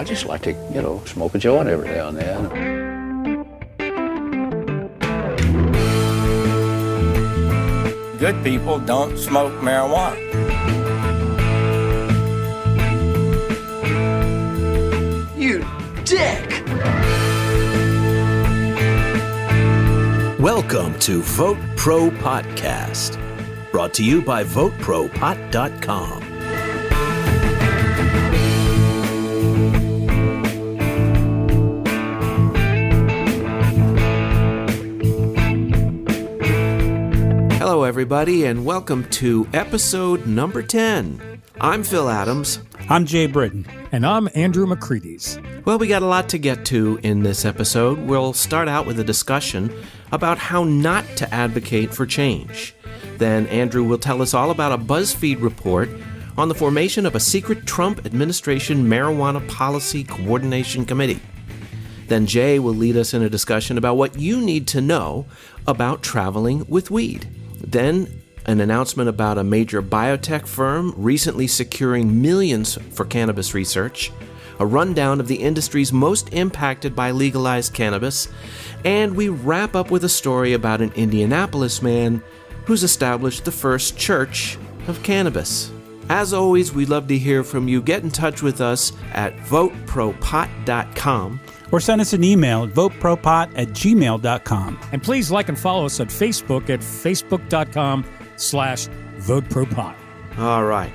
just like to, smoke a joint every now and then. Good people don't smoke marijuana. You dick! Welcome to VoteProPot-Cast, brought to you by VoteProPot.com. Hello, everybody, and welcome to episode number 10. I'm Phil Adams. I'm Jay Britton. And I'm Andrew McCready's. Well, we got a lot to get to in this episode. We'll start out with a discussion about how not to advocate for change. Then Andrew will tell us all about a BuzzFeed report on the formation of a secret Trump administration marijuana policy coordination committee. Then Jay will lead us in a discussion about what you need to know about traveling with weed. Then an announcement about a major biotech firm recently securing millions for cannabis research, a rundown of the industries most impacted by legalized cannabis, and we wrap up with a story about an Indianapolis man who's established the First Church of Cannabis. As always, we'd love to hear from you. Get in touch with us at VoteProPot.com. Or send us an email at votepropot@gmail.com. And please like and follow us at Facebook at facebook.com/VoteProPot. All right.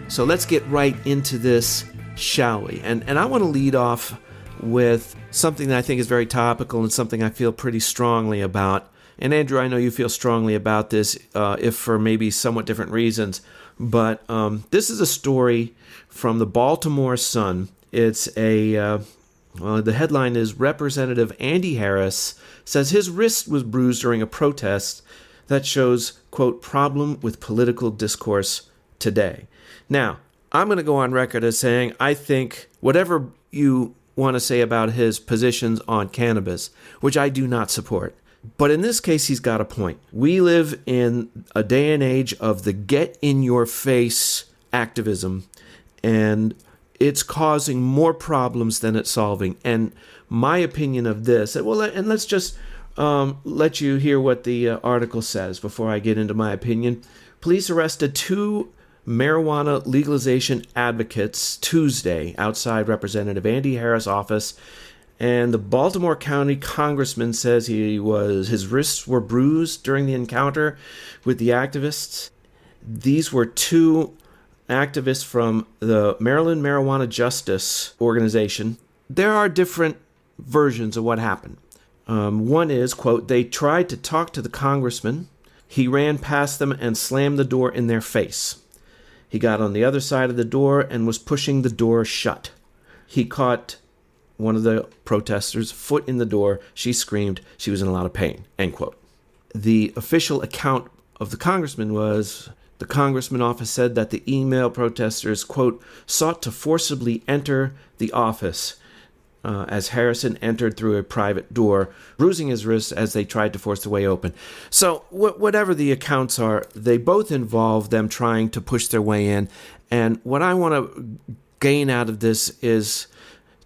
So let's get right into this, shall we? And I want to lead off with something that I think is very topical and something I feel pretty strongly about. And Andrew, I know you feel strongly about this, if for maybe somewhat different reasons. But this is a story from the Baltimore Sun. It's the headline is Representative Andy Harris says his wrist was bruised during a protest that shows, quote, problem with political discourse today. Now, I'm going to go on record as saying I think whatever you want to say about his positions on cannabis, which I do not support, but in this case, he's got a point. We live in a day and age of the get-in-your-face activism, and it's causing more problems than it's solving. And my opinion of this, and let's just let you hear what the article says before I get into my opinion. Police arrested 2 marijuana legalization advocates Tuesday outside Representative Andy Harris' office. And the Baltimore County congressman says his wrists were bruised during the encounter with the activists. These were 2 activists from the Maryland Marijuana Justice Organization. There are different versions of what happened. One is, quote, they tried to talk to the congressman. He ran past them and slammed the door in their face. He got on the other side of the door and was pushing the door shut. He caught one of the protesters' foot in the door. She screamed. She was in a lot of pain, end quote. The official account of the congressman was the congressman office said that the email protesters, quote, sought to forcibly enter the office as Harrison entered through a private door, bruising his wrists as they tried to force the way open. So whatever the accounts are, they both involve them trying to push their way in. And what I want to gain out of this is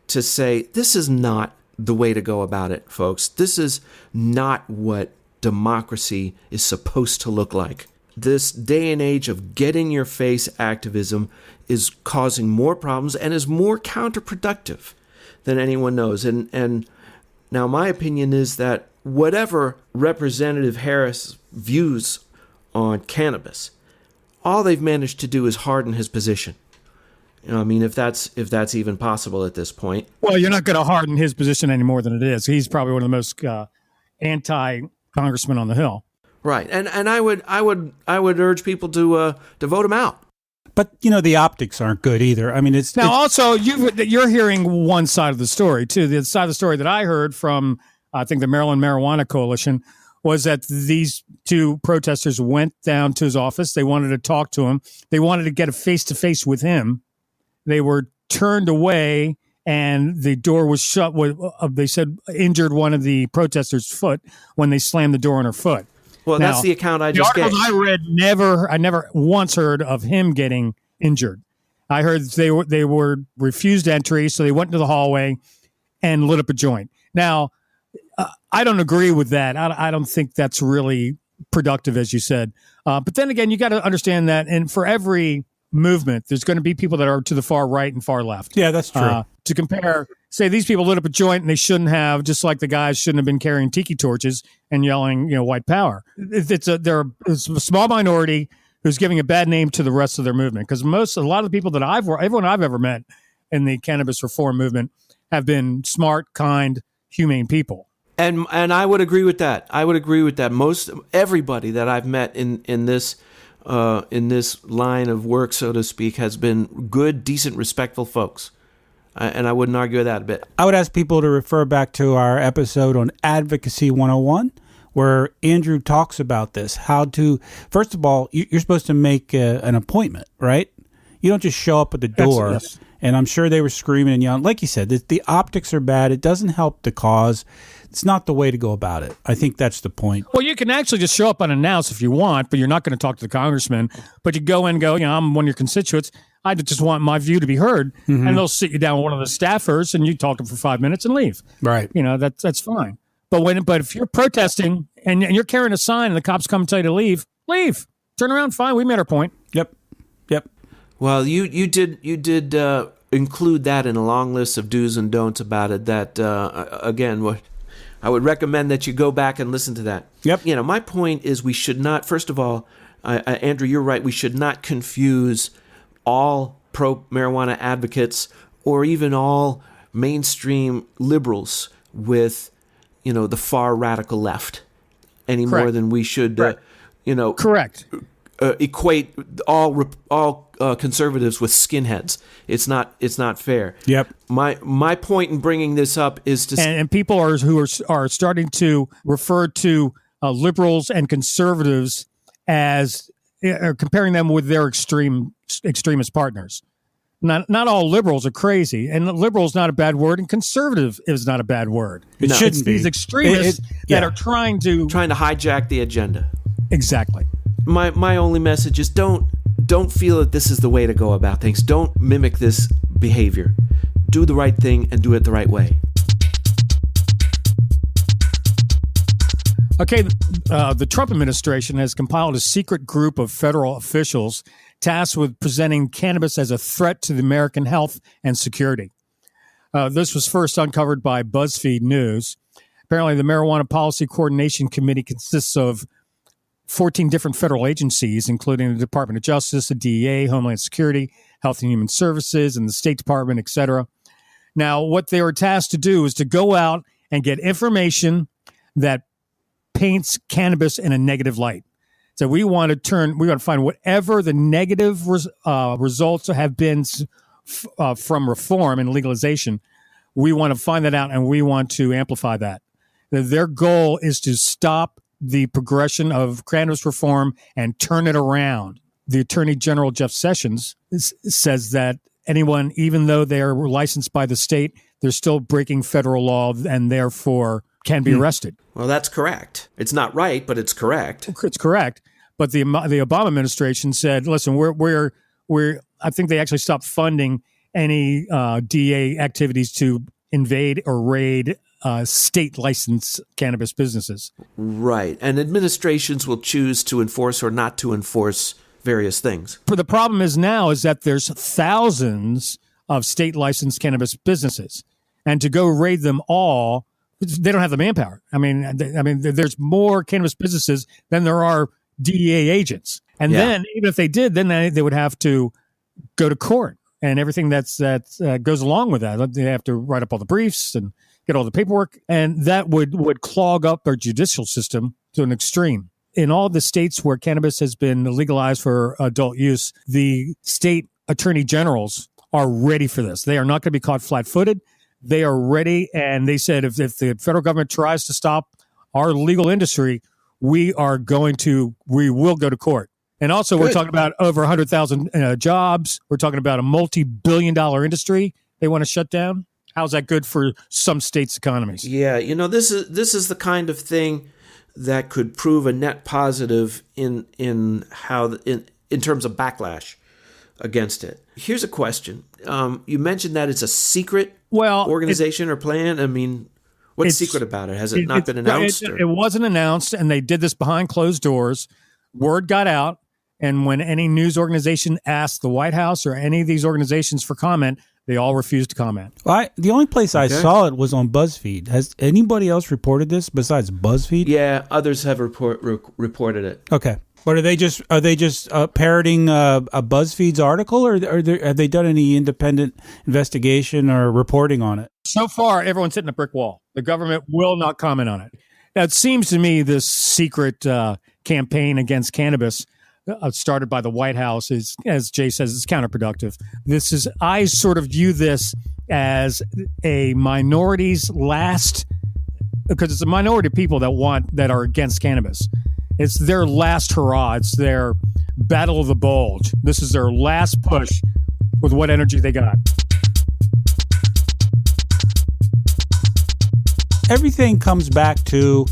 to say this is not the way to go about it, folks. This is not what democracy is supposed to look like. This day and age of get-in-your-face activism is causing more problems and is more counterproductive than anyone knows. And now my opinion is that whatever Representative Harris views on cannabis, all they've managed to do is harden his position. I mean, if that's even possible at this point. Well, you're not going to harden his position any more than it is. He's probably one of the most anti-congressmen on the Hill. Right, and I would urge people to vote him out. But the optics aren't good either. I mean, also you're hearing one side of the story too. The side of the story that I heard from I think the Maryland Marijuana Coalition was that these 2 protesters went down to his office. They wanted to talk to him. They wanted to get a face-to-face with him. They were turned away, and the door was shut. They said injured one of the protesters' foot when they slammed the door on her foot. Well, now, that's the account I just gave. The articles I read, I never once heard of him getting injured. I heard they were refused entry, so they went into the hallway and lit up a joint. Now, I don't agree with that. I don't think that's really productive, as you said. But then again, you got to understand that, and for every movement, there's going to be people that are to the far right and far left. Yeah, that's true. To compare, say these people lit up a joint and they shouldn't have, just like the guys shouldn't have been carrying tiki torches and yelling, white power. It's a small minority who's giving a bad name to the rest of their movement, because a lot of the people that everyone I've ever met in the cannabis reform movement have been smart, kind, humane people. And I would agree with that. Most everybody that I've met in this line of work, so to speak, has been good, decent, respectful folks. And I wouldn't argue with that a bit. I would ask people to refer back to our episode on Advocacy 101, where Andrew talks about this. How to, first of all, you're supposed to make an appointment, right? You don't just show up at the door. Yes. And I'm sure they were screaming and yelling. Like you said, the optics are bad. It doesn't help the cause. It's not the way to go about it. I think that's the point. Well, you can actually just show up unannounced if you want, but you're not going to talk to the congressman. But you go in and go, I'm one of your constituents. I just want my view to be heard. Mm-hmm. And they'll sit you down with one of the staffers and you talk to them for 5 minutes and leave. Right. That's fine. But if you're protesting and you're carrying a sign and the cops come and tell you to leave. Turn around, fine. We made our point. Yep. Well, you did include that in a long list of do's and don'ts about it. That again, I would recommend that you go back and listen to that. Yep. My point is we should not. First of all, Andrew, you're right. We should not confuse all pro-marijuana advocates or even all mainstream liberals with, the far radical left any Correct. more than we should, Correct. Equate all conservatives with skinheads. It's not fair. Yep. My point in bringing this up is to and people who are starting to refer to liberals and conservatives as comparing them with their extremist partners. Not all liberals are crazy, and liberal is not a bad word, and conservative is not a bad word. It shouldn't be. These extremists that are trying to hijack the agenda. Exactly. My only message is don't feel that this is the way to go about things. Don't mimic this behavior. Do the right thing and do it the right way. Okay, the Trump administration has compiled a secret group of federal officials tasked with presenting cannabis as a threat to the American health and security. This was first uncovered by BuzzFeed News. Apparently, the Marijuana Policy Coordination Committee consists of 14 different federal agencies, including the Department of Justice, the DEA, Homeland Security, Health and Human Services, and the State Department, et cetera. Now, what they were tasked to do is to go out and get information that paints cannabis in a negative light. So we want to find whatever the negative results have been from reform and legalization. We want to find that out, and we want to amplify that. Their goal is to stop the progression of cannabis reform and turn it around. The Attorney General, Jeff Sessions, says that anyone, even though they are licensed by the state, they're still breaking federal law and therefore can be arrested. Well, that's correct. It's not right, but it's correct. It's correct. But the Obama administration said, listen, we're I think they actually stopped funding any DA activities to invade or raid state licensed cannabis businesses. Right. And administrations will choose to enforce or not to enforce various things. But the problem is now is that there's thousands of state licensed cannabis businesses, and to go raid them all, they don't have the manpower. I mean, there's more cannabis businesses than there are DEA agents. And then even if they did, then they would have to go to court and everything that goes along with that. They have to write up all the briefs and get all the paperwork, and that would clog up our judicial system to an extreme. In all the states where cannabis has been legalized for adult use, the state attorney generals are ready for this. They are not going to be caught flat-footed. They are ready, and they said if the federal government tries to stop our legal industry, we will go to court. And also, we're talking about over 100,000 jobs. We're talking about a multi-billion-dollar industry they want to shut down. How's that good for some states' economies? Yeah, this is the kind of thing that could prove a net positive in terms of backlash. against it. Here's a question. You mentioned that it's a secret Well, organization or plan. I mean, what's secret about it? Has it not been announced? It wasn't announced, and they did this behind closed doors. Word got out, and when any news organization asked the White House or any of these organizations for comment, they all refused to comment. Well, the only place I saw it was on BuzzFeed. Has anybody else reported this besides BuzzFeed? Yeah, others have reported it. Okay. But are they just parroting a BuzzFeed's article, or have they done any independent investigation or reporting on it? So far, everyone's hitting a brick wall. The government will not comment on it. Now, it seems to me this secret campaign against cannabis started by the White House is, as Jay says, it's counterproductive. I sort of view this as a minority's last, because it's a minority of people that are against cannabis. It's their last hurrah. It's their battle of the bulge. This is their last push with what energy they got. Everything comes back to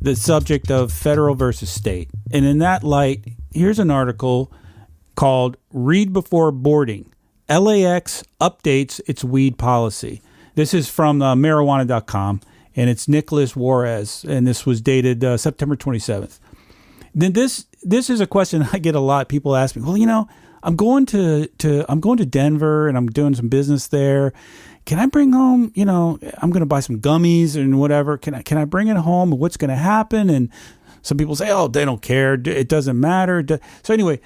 the subject of federal versus state. And in that light, here's an article called Read Before Boarding. LAX updates its weed policy. This is from marijuana.com, and it's Nicholas Juarez, and this was dated September 27th. Then this is a question I get a lot. People ask me, well, I'm going to Denver and I'm doing some business there. Can I bring home, I'm going to buy some gummies and whatever. Can I bring it home? What's going to happen? And some people say, oh, they don't care. It doesn't matter. So anyway,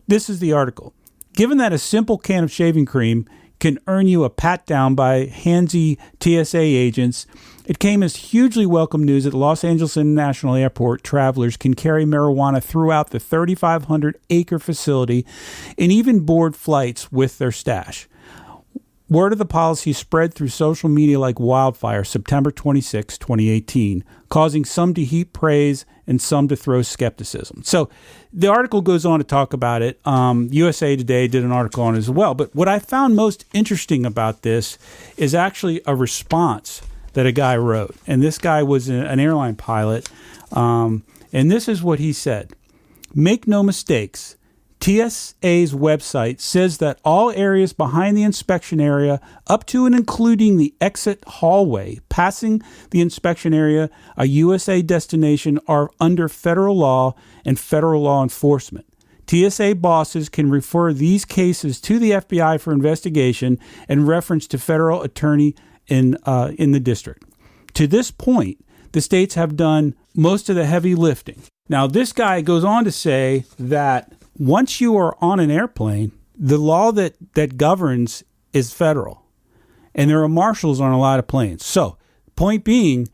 this is the article. Given that a simple can of shaving cream can earn you a pat down by handsy TSA agents, it came as hugely welcome news at Los Angeles International Airport. Travelers can carry marijuana throughout the 3,500-acre facility and even board flights with their stash. Word of the policy spread through social media like wildfire September 26, 2018, causing some to heap praise and some to throw skepticism. So the article goes on to talk about it. USA Today did an article on it as well. But what I found most interesting about this is actually a response that a guy wrote. And this guy was an airline pilot. And this is what he said. Make no mistakes. TSA's website says that all areas behind the inspection area, up to and including the exit hallway, passing the inspection area, a USA destination, are under federal law and federal law enforcement. TSA bosses can refer these cases to the FBI for investigation and reference to federal attorney in the district. To this point, the states have done most of the heavy lifting. Now, this guy goes on to say that once you are on an airplane, the law that governs is federal. And there are marshals on a lot of planes. So, point being,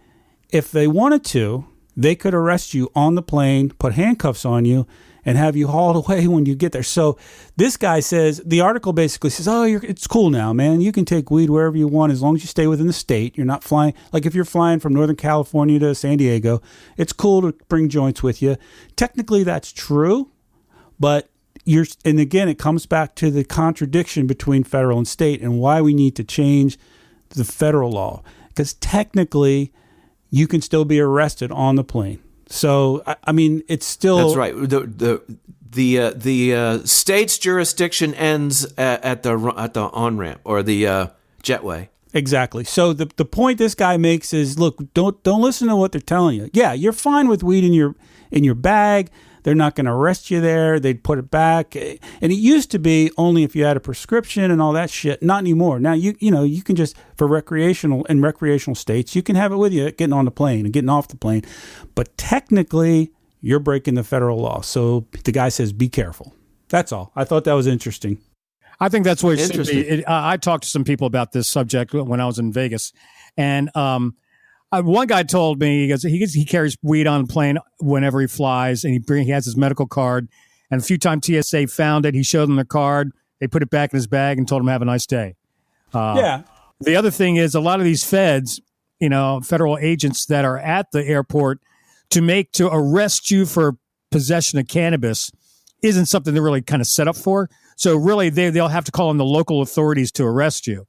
if they wanted to, they could arrest you on the plane, put handcuffs on you, and have you hauled away when you get there. So this guy says, the article basically says, it's cool now, man. You can take weed wherever you want as long as you stay within the state. You're not flying. Like if you're flying from Northern California to San Diego, it's cool to bring joints with you. Technically, that's true. But and again, it comes back to the contradiction between federal and state and why we need to change the federal law. Because technically, you can still be arrested on the plane. So, I mean, it's still... That's right. The state's jurisdiction ends at the on-ramp or the jetway. Exactly. So the point this guy makes is, look, don't listen to what they're telling you. Yeah, you're fine with weed in your bag. They're not going to arrest you there. They'd put it back. And it used to be only if you had a prescription and all that shit. Not anymore. Now, you can just, for recreational states, you can have it with you getting on the plane and getting off the plane. But technically, you're breaking the federal law. So the guy says, be careful. That's all. I thought that was interesting. I think that's what it should be. I talked to some people about this subject when I was in Vegas. And one guy told me he carries weed on the plane whenever he flies, and he has his medical card. And a few times TSA found it. He showed them the card. They put it back in his bag and told him have a nice day. Yeah. The other thing is a lot of these feds, federal agents that are at the airport to arrest you for possession of cannabis isn't something they're really kind of set up for. So really they'll have to call in the local authorities to arrest you.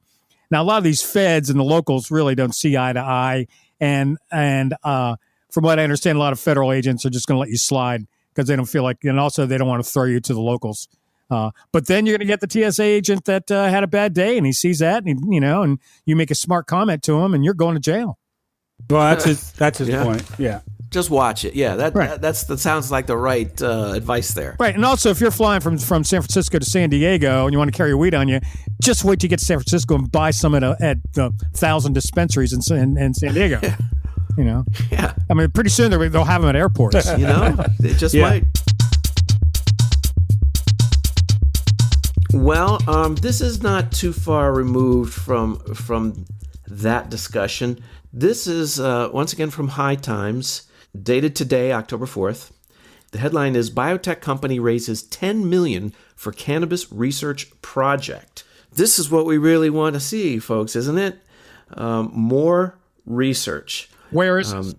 Now, a lot of these feds and the locals really don't see eye to eye. And from what I understand, a lot of federal agents are just going to let you slide because they don't feel like, and also they don't want to throw you to the locals. But then you're going to get the TSA agent that had a bad day, and he sees that, and and you make a smart comment to him, and you're going to jail. Well, that's his Yeah. point. Yeah. Just watch it. Yeah, that Right. that sounds like the right advice there. Right, and also if you're flying from San Francisco to San Diego and you want to carry weed on you, just wait till you get to San Francisco and buy some at 1,000 dispensaries in San Diego. Yeah, I mean, pretty soon they'll have them at airports. They just Yeah. might. Well, this is not too far removed from that discussion. This is once again from High Times, dated today, October 4th. The headline is biotech company raises $10 million for cannabis research project. This is what we really want to see, folks, isn't it? More research. Where is this?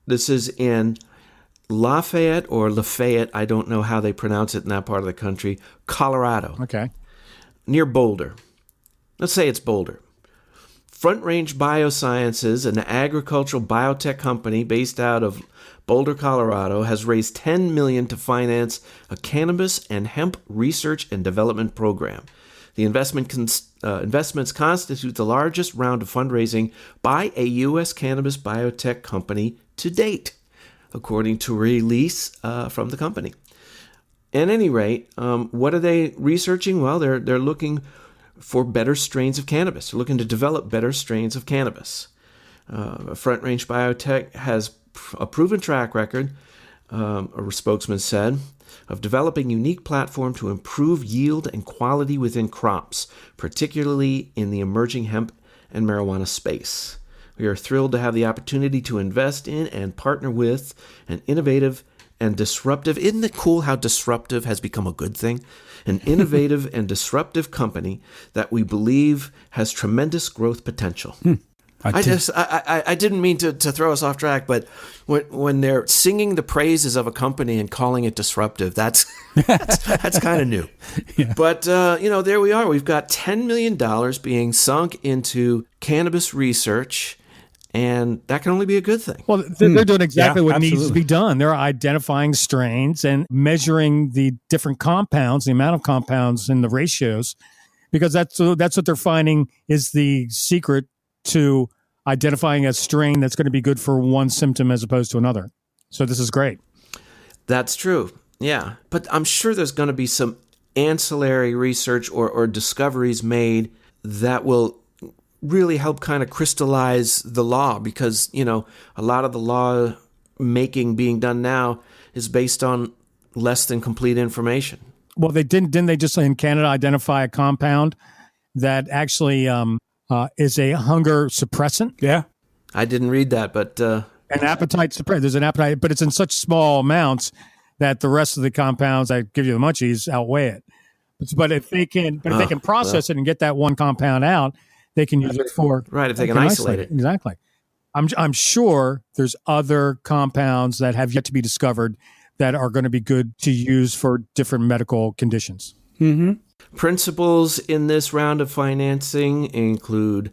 This is in Lafayette or Lafayette, I don't know how they pronounce it in that part of the country, Colorado, Okay. near Boulder. Let's say it's Boulder. Front Range Biosciences, an agricultural biotech company based out of Boulder, Colorado, has raised $10 million to finance a cannabis and hemp research and development program. The investments constitute the largest round of fundraising by a U.S. cannabis biotech company to date, according to a release from the company. At any rate, what are they researching? Well, they're looking for better strains of cannabis. They're looking to develop better strains of cannabis. Front Range Biotech has a proven track record, a spokesman said, of developing unique platform to improve yield and quality within crops, particularly in the emerging hemp and marijuana space. We are thrilled to have the opportunity to invest in and partner with an innovative and disruptive. Isn't it cool how disruptive has become a good thing? An innovative and disruptive company that we believe has tremendous growth potential. I didn't mean to throw us off track, but when they're singing the praises of a company and calling it disruptive, that's kind of new. Yeah. But there we are. We've got $10 million being sunk into cannabis research. And that can only be a good thing. Well, they're doing exactly Yeah, what needs to absolutely. be done. They're identifying strains and measuring the different compounds, the amount of compounds and the ratios, because that's what they're finding is the secret to identifying a strain that's going to be good for one symptom as opposed to another. So this is great. That's true. Yeah. But I'm sure there's going to be some ancillary research or discoveries made that will really help kind of crystallize the law, because, a lot of the law making being done now is based on less than complete information. Well, didn't they just in Canada identify a compound that actually is a hunger suppressant? Yeah. I didn't read that, but An appetite suppressant. There's an appetite, but it's in such small amounts that the rest of the compounds that give you the munchies outweigh it. But if they can process it and get that one compound out, they can use it for right, if they can isolate it. Exactly. I'm sure there's other compounds that have yet to be discovered that are going to be good to use for different medical conditions. Mm-hmm. Principals in this round of financing include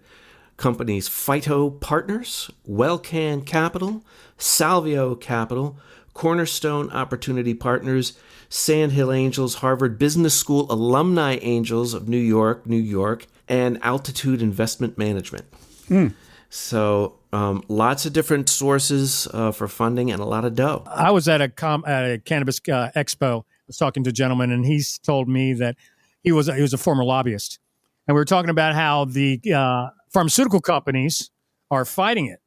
companies Phyto Partners, Wellcan Capital, Salvio Capital, Cornerstone Opportunity Partners, Sandhill Angels, Harvard Business School Alumni Angels of New York, and Altitude Investment Management. So lots of different sources for funding and a lot of dough. I was at a cannabis expo. I was talking to a gentleman, and he's told me that he was a former lobbyist, and we were talking about how the pharmaceutical companies are fighting it.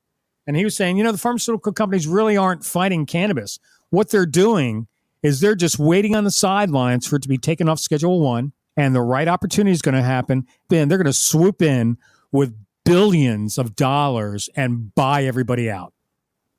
And he was saying, the pharmaceutical companies really aren't fighting cannabis. What they're doing is they're just waiting on the sidelines for it to be taken off Schedule 1, and the right opportunity is going to happen. Then they're going to swoop in with billions of dollars and buy everybody out.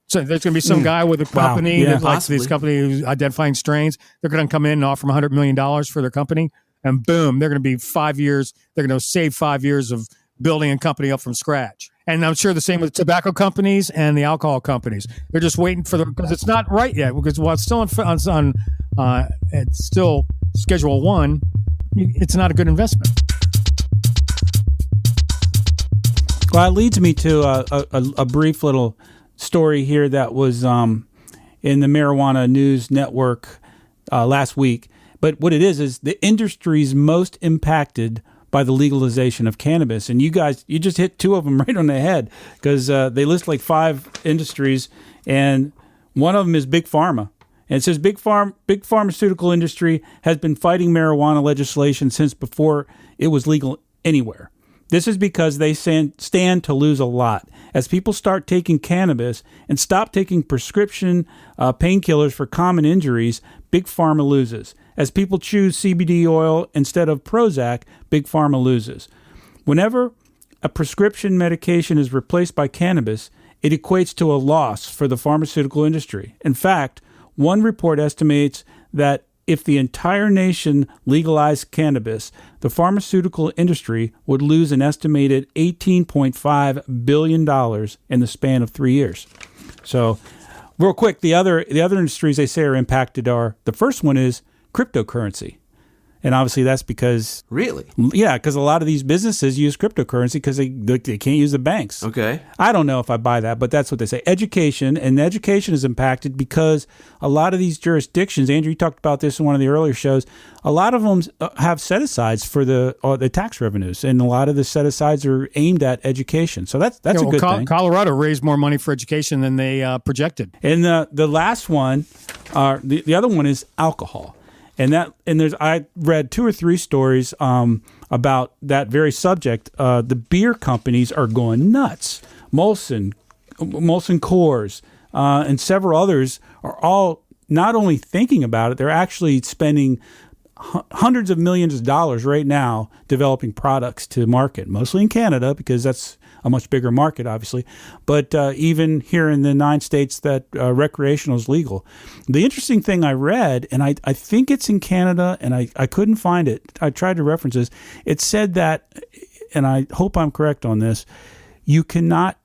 So there's going to be some guy with a company, Yeah, that's like possibly. this company who's identifying strains. They're going to come in and offer them $100 million for their company. And boom, they're going to be 5 years. They're going to save 5 years of building a company up from scratch. And I'm sure the same with tobacco companies and the alcohol companies. They're just waiting for them because it's not right yet. Because while it's still it's still Schedule 1, it's not a good investment. Well, it leads me to a brief little story here that was in the Marijuana News Network last week. But what it is the industries most impacted by the legalization of cannabis. And you just hit two of them right on the head, because they list like 5 industries, and one of them is Big Pharma. And it says big pharmaceutical industry has been fighting marijuana legislation since before it was legal anywhere. This is because they stand to lose a lot. As people start taking cannabis and stop taking prescription painkillers for common injuries, Big Pharma loses. As people choose CBD oil instead of Prozac, Big Pharma loses. Whenever a prescription medication is replaced by cannabis, it equates to a loss for the pharmaceutical industry. In fact, one report estimates that if the entire nation legalized cannabis, the pharmaceutical industry would lose an estimated $18.5 billion in the span of 3 years. So, real quick, the other industries they say are impacted are, the first one is cryptocurrency. And obviously that's because... Really? Yeah, because a lot of these businesses use cryptocurrency because they can't use the banks. Okay. I don't know if I buy that, but that's what they say. Education is impacted because a lot of these jurisdictions, Andrew, you talked about this in one of the earlier shows, a lot of them have set-asides for the tax revenues, and a lot of the set-asides are aimed at education. So that's a good thing. Colorado raised more money for education than they projected. And the last one, the other one is alcohol. I read 2 or 3 stories about that very subject. The beer companies are going nuts. Molson Coors, and several others are all not only thinking about it, they're actually spending hundreds of millions of dollars right now developing products to market, mostly in Canada because that's a much bigger market, obviously. But even here in the 9 states that recreational is legal. The interesting thing I read, and I think it's in Canada, and I couldn't find it. I tried to reference this. It said that, and I hope I'm correct on this, you cannot,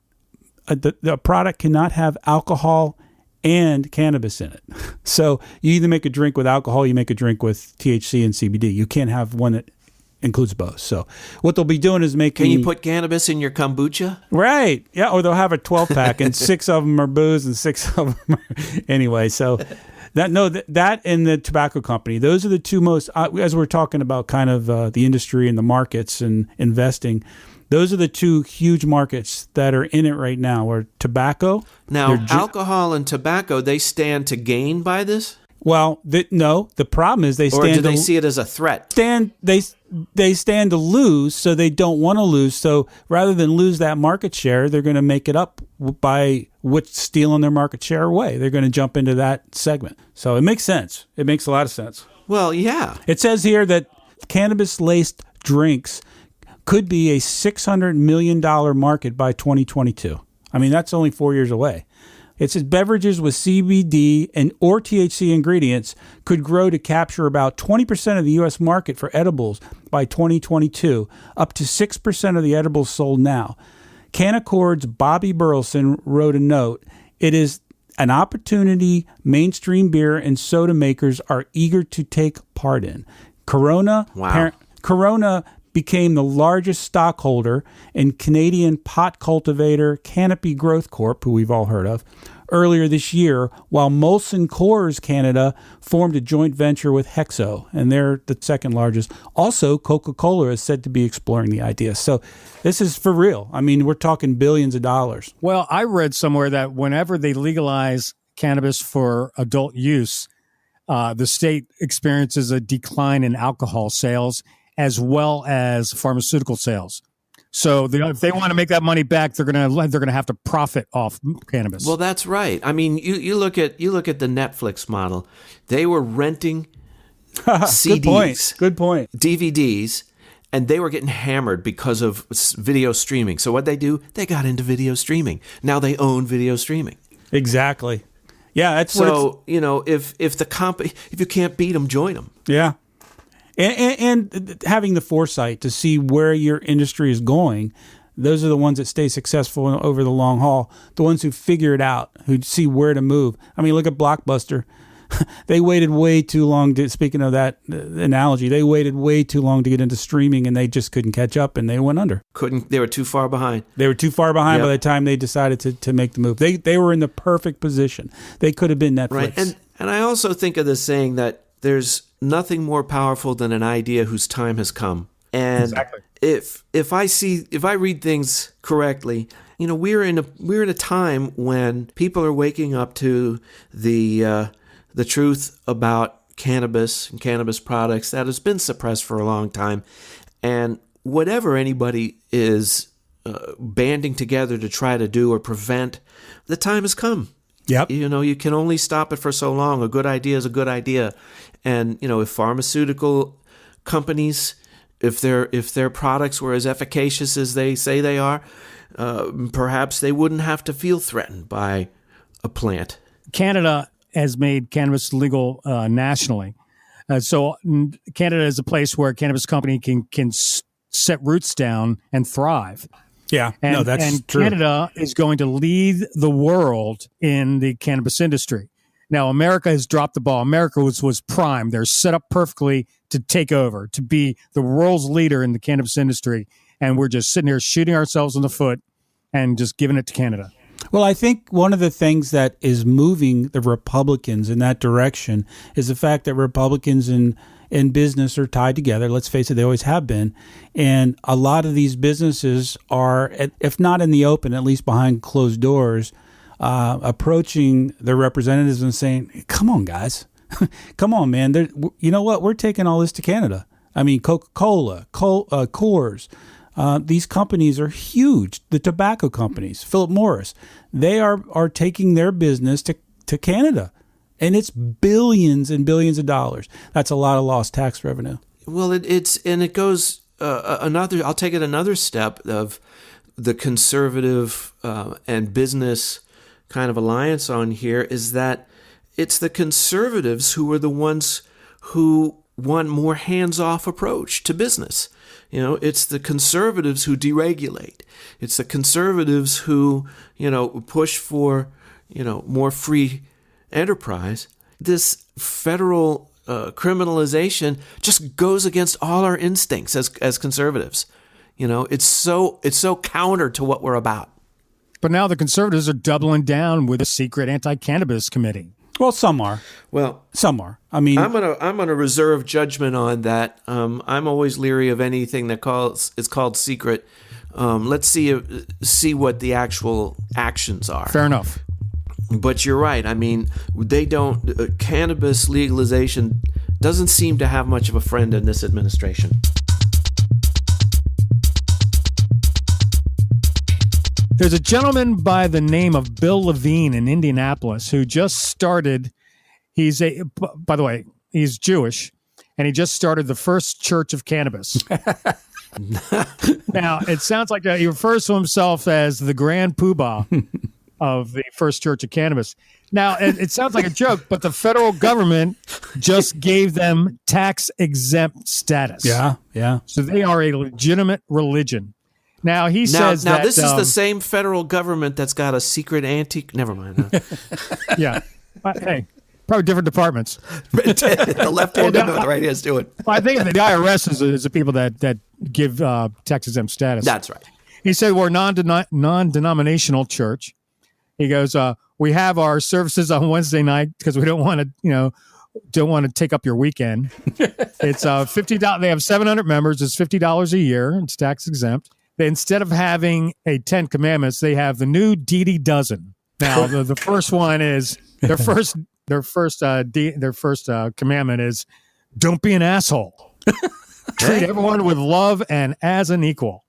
the product cannot have alcohol and cannabis in it. So you either make a drink with alcohol, you make a drink with THC and CBD. You can't have one that includes both. So what they'll be doing is making... Can you put cannabis in your kombucha? Right. Yeah, or they'll have a 12-pack and 6 of them are booze and 6 of them are... Anyway, so that and the tobacco company, those are the 2 most... as we're talking about kind of the industry and the markets and investing, those are the 2 huge markets that are in it right now, are tobacco... Now, alcohol and tobacco, they stand to gain by this? Well, no. The problem is they stand. Or do they see it as a threat? They stand to lose, so they don't want to lose. So rather than lose that market share, they're going to make it up by stealing their market share away. They're going to jump into that segment. So it makes sense. It makes a lot of sense. Well, yeah. It says here that cannabis-laced drinks could be a $600 million market by 2022. I mean, that's only 4 years away. It says beverages with CBD or THC ingredients could grow to capture about 20% of the U.S. market for edibles by 2022, up to 6% of the edibles sold now. Cannacord's Bobby Burleson wrote a note. It is an opportunity mainstream beer and soda makers are eager to take part in. Corona became the largest stockholder in Canadian pot cultivator Canopy Growth Corp., who we've all heard of, earlier this year, while Molson Coors Canada formed a joint venture with Hexo, and they're the second largest. Also, Coca-Cola is said to be exploring the idea. So this is for real. I mean, we're talking billions of dollars. Well, I read somewhere that whenever they legalize cannabis for adult use, the state experiences a decline in alcohol sales as well as pharmaceutical sales. So if they want to make that money back, they're gonna have to profit off cannabis. Well, that's right. I mean, you look at the Netflix model. They were renting CDs, Good point. DVDs, and they were getting hammered because of video streaming. So what they do? They got into video streaming. Now they own video streaming. Exactly. Yeah, that's so if you can't beat them, join them. Yeah. And having the foresight to see where your industry is going, those are the ones that stay successful over the long haul. The ones who figure it out, who see where to move. I mean, look at Blockbuster. They waited way too long speaking of that analogy, they waited way too long to get into streaming, and they just couldn't catch up, and they went under. They were too far behind. They were too far behind by the time they decided to make the move. They were in the perfect position. They could have been Netflix. Right. And I also think of the saying that there's nothing more powerful than an idea whose time has come. And Exactly. if I read things correctly, we're in a time when people are waking up to the truth about cannabis and cannabis products that has been suppressed for a long time. And whatever anybody is banding together to try to do or prevent, the time has come. Yep. You can only stop it for so long. A good idea is a good idea. And, if pharmaceutical companies, if their products were as efficacious as they say they are, perhaps they wouldn't have to feel threatened by a plant. Canada has made cannabis legal nationally. So Canada is a place where a cannabis company can set roots down and thrive. Yeah, that's and true. Canada is going to lead the world in the cannabis industry. Now, America has dropped the ball. America was primed. They're set up perfectly to take over, to be the world's leader in the cannabis industry. And we're just sitting here shooting ourselves in the foot and just giving it to Canada. Well, I think one of the things that is moving the Republicans in that direction is the fact that Republicans in business are tied together. Let's face it, they always have been. And a lot of these businesses are, if not in the open, at least behind closed doors, approaching their representatives and saying, come on, guys. Come on, man. You know what? We're taking all this to Canada. I mean, Coca-Cola, Coors. These companies are huge. The tobacco companies, Philip Morris, they are taking their business to Canada. And it's billions and billions of dollars. That's a lot of lost tax revenue. Well, it goes I'll take it another step of the conservative and business kind of alliance on here is that it's the conservatives who are the ones who want more hands-off approach to business. It's the conservatives who deregulate. It's the conservatives who, push for, more free enterprise. This federal criminalization just goes against all our instincts as conservatives. It's so counter to what we're about. But now the conservatives are doubling down with a secret anti-cannabis committee. Well, some are. Well, some are. I mean, I'm gonna reserve judgment on that. I'm always leery of anything that is called secret. Let's see what the actual actions are. Fair enough. But you're right. I mean, they don't. Cannabis legalization doesn't seem to have much of a friend in this administration. There's a gentleman by the name of Bill Levine in Indianapolis who just started. By the way, he's Jewish, and he just started the First Church of Cannabis. Now, it sounds like he refers to himself as the Grand Poobah of the First Church of Cannabis. Now, it sounds like a joke, but the federal government just gave them tax-exempt status. Yeah. So they are a legitimate religion. Now, he says that... Now, this is the same federal government that's got a secret Never mind. Yeah. Hey, probably different departments. The left hand and the right hand's doing. Well, I think the IRS is the people that give tax-exempt status. That's right. He said we're a non-denominational church. He goes, we have our services on Wednesday night because we don't want to take up your weekend. It's $50. They have 700 members. It's $50 a year. It's tax exempt. Instead of having a 10 commandments, they have the new DD dozen. Now, the first one is their first commandment is don't be an asshole. Treat everyone with love and as an equal.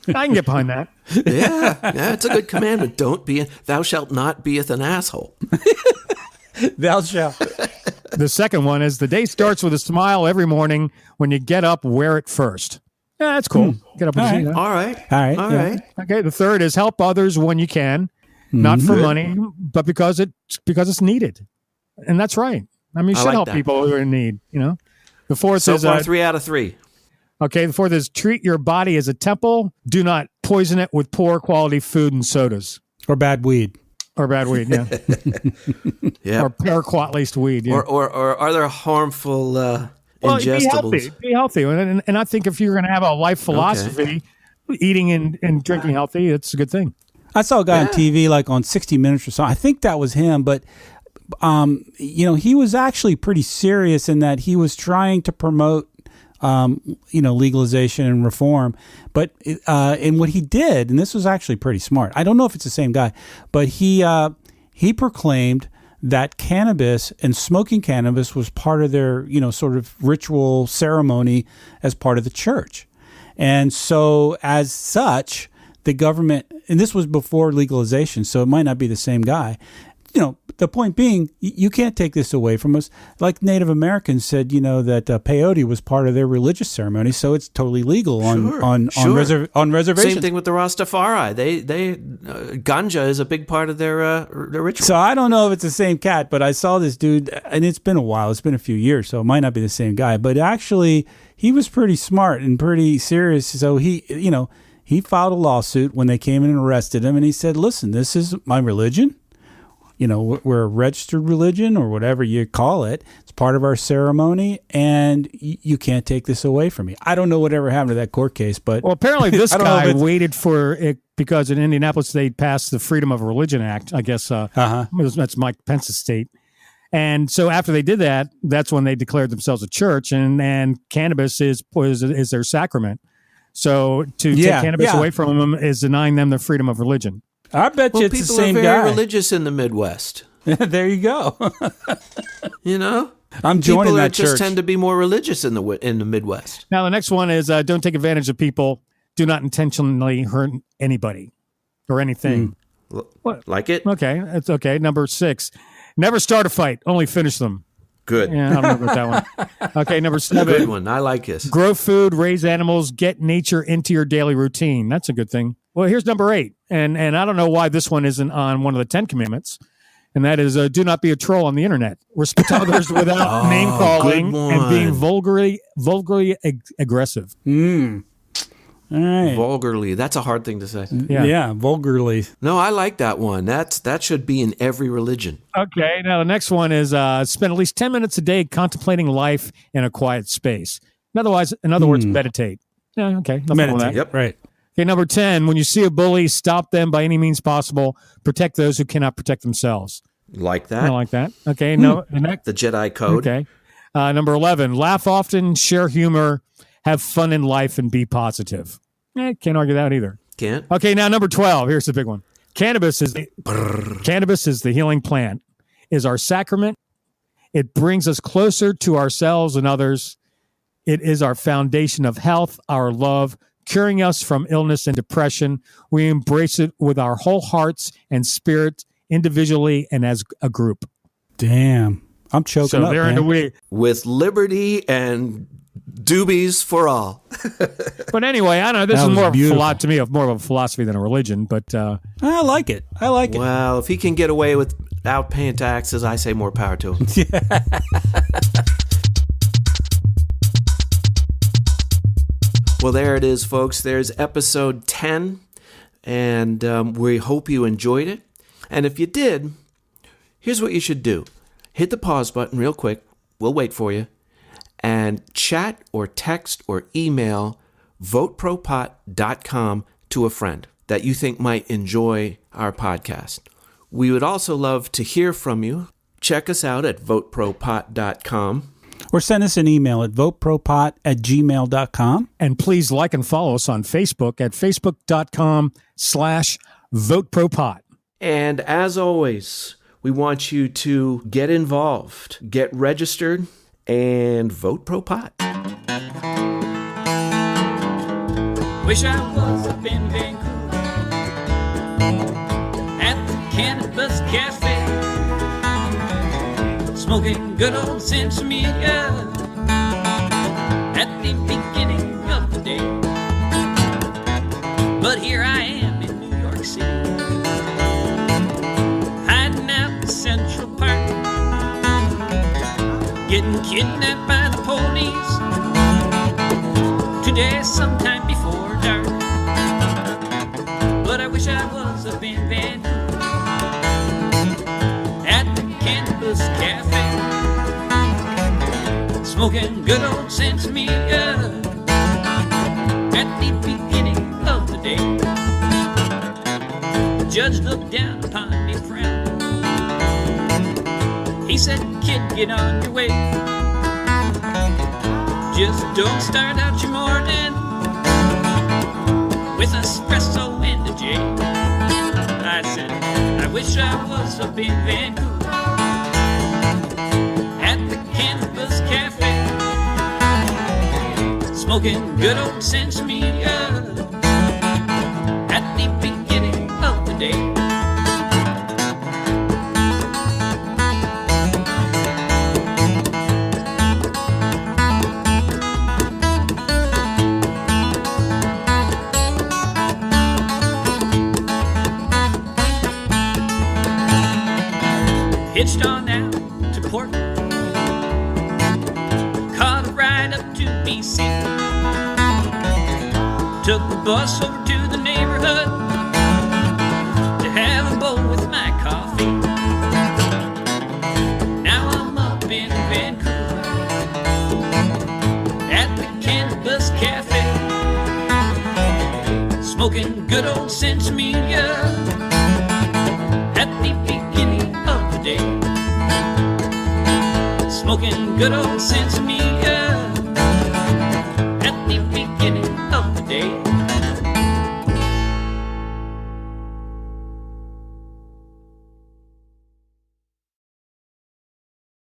I can get behind that. Yeah, it's a good commandment. Thou shalt not beeth an asshole. Thou shalt. The second one is the day starts with a smile every morning. When you get up, wear it first. Yeah, that's cool. Get up and see that. All right. Okay. The third is help others when you can, not for money, but because it's needed, and that's right. I mean, you should help people who are in need. The fourth is 3 out of 3. Okay. The fourth is treat your body as a temple. Do not poison it with poor quality food and sodas or bad weed. Yeah. Yeah. Or paraquat-laced weed. Yeah. Or are there harmful ingestibles? Be healthy. And I think if you're going to have a life philosophy, eating and drinking healthy, it's a good thing. I saw a guy on TV, like on 60 Minutes or something. I think that was him, but he was actually pretty serious in that he was trying to promote, legalization and reform. But and what he did, and this was actually pretty smart. I don't know if it's the same guy, but he proclaimed that cannabis and smoking cannabis was part of their, sort of ritual ceremony as part of the church. And so as such, the government, and this was before legalization, so it might not be the same guy. The point being, you can't take this away from us. Like Native Americans said, that peyote was part of their religious ceremony, so it's totally legal on reservations. Same thing with the Rastafari. They ganja is a big part of their ritual. So I don't know if it's the same cat, but I saw this dude, and it's been a while. It's been a few years, so it might not be the same guy. But actually, he was pretty smart and pretty serious. So he filed a lawsuit when they came in and arrested him, and he said, "Listen, this is my religion. We're a registered religion or whatever you call it. It's part of our ceremony, and you can't take this away from me." I don't know whatever happened to that court case, but apparently this guy waited for it because in Indianapolis they passed the Freedom of Religion Act. I guess that's Mike Pence's state, and so after they did that, that's when they declared themselves a church, and cannabis is their sacrament. So to take cannabis away from them is denying them the freedom of religion. I bet you it's the same guy. People are very religious in the Midwest. There you go. I'm joining that church. People just tend to be more religious in the Midwest. Now, the next one is don't take advantage of people. Do not intentionally hurt anybody or anything. Like it? Okay, it's okay. Number 6, never start a fight, only finish them. Good. Yeah, I don't know about that one. Okay, number 7. Good one. I like this. Grow food, raise animals, get nature into your daily routine. That's a good thing. Well, here's number 8, and I don't know why this one isn't on one of the 10 commandments, and that is do not be a troll on the internet. Respect others without name calling and being vulgarly aggressive. All right. Vulgarly. That's a hard thing to say. Yeah, vulgarly. No, I like that one. That should be in every religion. Okay, now the next one is spend at least 10 minutes a day contemplating life in a quiet space. In other words, meditate. Yeah, okay. Meditate. Yep. Right. Okay, number 10, when you see a bully, stop them by any means possible. Protect those who cannot protect themselves. Like that? I like that. Okay, no, the Jedi Code. Okay. Number 11, laugh often, share humor, have fun in life, and be positive. Can't argue that either. Can't. Okay, now number 12, here's the big one. Cannabis is the healing plant, is our sacrament. It brings us closer to ourselves and others. It is our foundation of health, our love, curing us from illness and depression. We embrace it with our whole hearts and spirit, individually and as a group. Damn. I'm choking up, man. With liberty and doobies for all. But anyway, I don't know. This is more of a philosophy than a religion, but I like it. Well, if he can get away without paying taxes, I say more power to him. Well, there it is, folks. There's episode 10, and we hope you enjoyed it. And if you did, here's what you should do. Hit the pause button real quick. We'll wait for you. And chat or text or email VoteProPot.com to a friend that you think might enjoy our podcast. We would also love to hear from you. Check us out at VoteProPot.com. Or send us an email at votepropot@gmail.com. And please like and follow us on Facebook at facebook.com/VoteProPot. And as always, we want you to get involved, get registered, and vote pro pot. Wish I was up in Vancouver at the Cannabis Cafe, smoking good old Sensimilla at the beginning of the day. But here I am in New York City, hiding out in Central Park, getting kidnapped by the police today sometime before dark. But I wish I was up in Vancouver at the Cannabis Cafe, smoking good old Sensimilla at the beginning of the day. The judge looked down upon me, frowned, said, kid, get on your way. Just don't start out your morning with espresso and a J. I said, I wish I was up in Vancouver at the Cannabis Cafe, smoking good old sense media at the beginning of the day. Hitched on out to Portland, caught a ride up to BC, took the bus over to the neighborhood to have a bowl with my coffee. Now I'm up in Vancouver at the Cannabis Cafe, smoking good old sense media at the beginning of the day. Smoking good old sense media